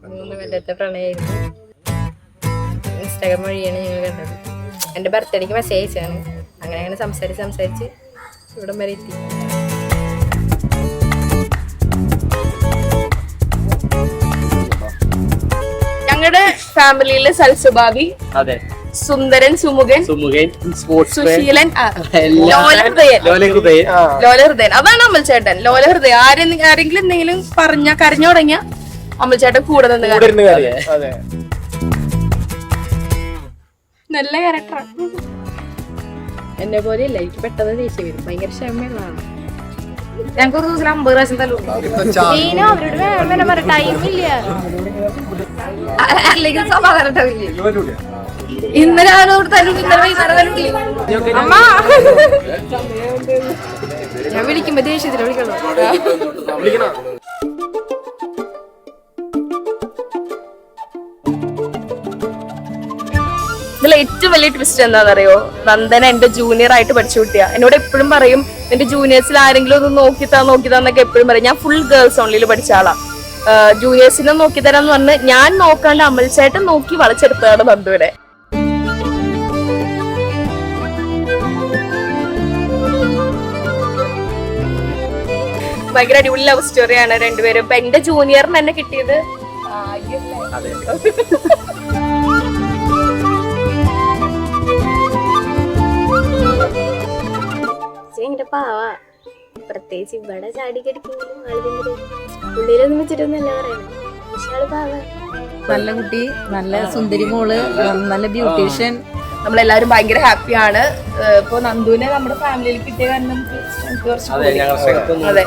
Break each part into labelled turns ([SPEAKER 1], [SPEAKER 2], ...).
[SPEAKER 1] 3 കൊല്ലത്തെ പ്രണയമായിരുന്നു. ഇൻസ്റ്റാഗ്രാം വഴിയാണ് ഞങ്ങൾ കണ്ടത്. എൻ്റെ ബർത്ത്ഡേക്ക് മെസ്സേജ് അയച്ചാണ്. അങ്ങനെ സംസാരിച്ച് ഇവിടം വരെ എത്തി.
[SPEAKER 2] ഞങ്ങളുടെ ഫാമിലിയിലെ സൽസ്വഭാവി, സുന്ദരൻ, സുമുഖൻ, സുശീലൻ, ലോലഹൃദയൻ. അതാണ് അമൽചേട്ടൻ. ലോലഹൃദയൻ. ആരെങ്കിലും എന്തെങ്കിലും കരഞ്ഞു തുടങ്ങിയ അമൽചേട്ടൻ കൂടെ നിന്ന് നല്ല ക്യാരക്ടറാണ്.
[SPEAKER 1] എന്നെ പോലെ ഇല്ല, എനിക്ക് പെട്ടെന്ന് ദേഷ്യം വരും. ഭയങ്കര ക്ഷമയുള്ളതാണ്.
[SPEAKER 2] ഞങ്ങൾക്ക് ഒരു ദിവസം 50 പ്രാവശ്യം തല്ലും.
[SPEAKER 1] അവരോട് ടൈമില്ല,
[SPEAKER 2] അല്ലെങ്കിൽ സമാധാനം ഇന്നലെ അവരോട് തല്ലും, ഇന്നലെ വൈകുന്നേരം തല്ലില്ലേ അമ്മ.
[SPEAKER 1] ഞാൻ വിളിക്കുമ്പോ ദേഷ്യത്തിൽ വിളിക്കണം.
[SPEAKER 2] ഇതിൽ ഏറ്റവും വലിയ ട്വിസ്റ്റ് എന്താണെന്നറിയോ? നന്ദന എന്റെ ജൂനിയർ ആയിട്ട് പഠിച്ചു കുട്ടിയാ. എന്നോട് എപ്പോഴും പറയും എന്റെ ജൂനിയേഴ്സിൽ ആരെങ്കിലും ഒന്ന് നോക്കിത്താന്നൊക്കെ എപ്പോഴും പറയും. ഞാൻ ഫുൾ ഗേൾസ് ഓൺലിയിൽ പഠിച്ച ആളാ. ജൂനിയേഴ്സിനെ നോക്കിത്തരാന്ന് പറഞ്ഞ് ഞാൻ നോക്കാണ്ട് അമൽചേട്ടൻ നോക്കി വളച്ചെടുത്തതാണ് നന്ദുവിനെ. ഭയങ്കര അടിപൊളി ലവ് സ്റ്റോറിയാണ് രണ്ടുപേരും. ഇപ്പൊ എന്റെ ജൂനിയറിന് എന്നെ കിട്ടിയത്
[SPEAKER 3] ഭയങ്കര പാവാ. പ്രത്യേകിച്ച് ഇവിടെ ചാടി കടിക്കെങ്കിലും ഉള്ളിലൊന്നും വെച്ചിട്ടൊന്നല്ല പറയണം. പക്ഷെ ആള് പാവാ.
[SPEAKER 1] നല്ല കുട്ടി, നല്ല സുന്ദരി മോള്, നല്ല ബ്യൂട്ടീഷ്യൻ.
[SPEAKER 2] നമ്മളെല്ലാരും ഭയങ്കര ഹാപ്പിയാണ്. ഇപ്പൊ നന്ദുവിനെ നമ്മുടെ ഫാമിലിയിൽ കിട്ടിയ കാരണം അതെ.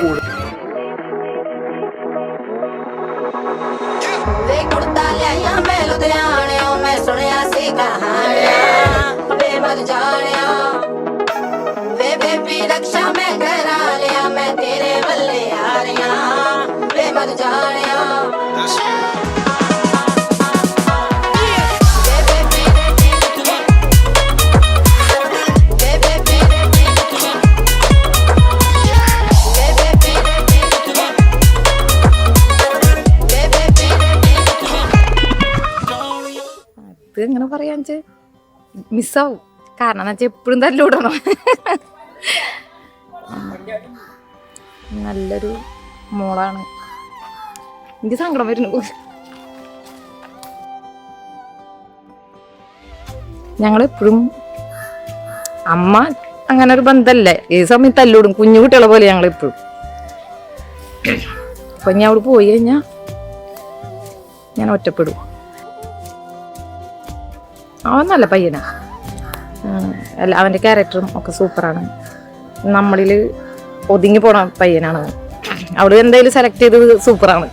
[SPEAKER 1] എങ്ങനെ പറയാന്ന് വെച്ചാൽ മിസ്സാവും. കാരണം എന്ന് വെച്ചാൽ എപ്പോഴും തല്ലൂടണം. നല്ലൊരു മോളാണ്. എനിക്ക് സങ്കടം വരുന്നു. ഞങ്ങളെപ്പോഴും അമ്മ അങ്ങനെ ഒരു ബന്ധമല്ലേ, ഏത് സമയത്ത് തല്ലൂടും. കുഞ്ഞു കുട്ടികളെ പോലെ ഞങ്ങളെപ്പോഴും. അപ്പൊ ഞാൻ അവിടെ പോയി കഴിഞ്ഞാൽ ഞാൻ ഒറ്റപ്പെടും. അവൻ നല്ല പയ്യനാ. അല്ല, അവൻ്റെ ക്യാരക്ടറും ഒക്കെ സൂപ്പറാണ്. നമ്മളിൽ ഒതുങ്ങി പോണ പയ്യനാണ്. അവിടെ എന്തായാലും സെലക്ട് ചെയ്തത് സൂപ്പറാണ്.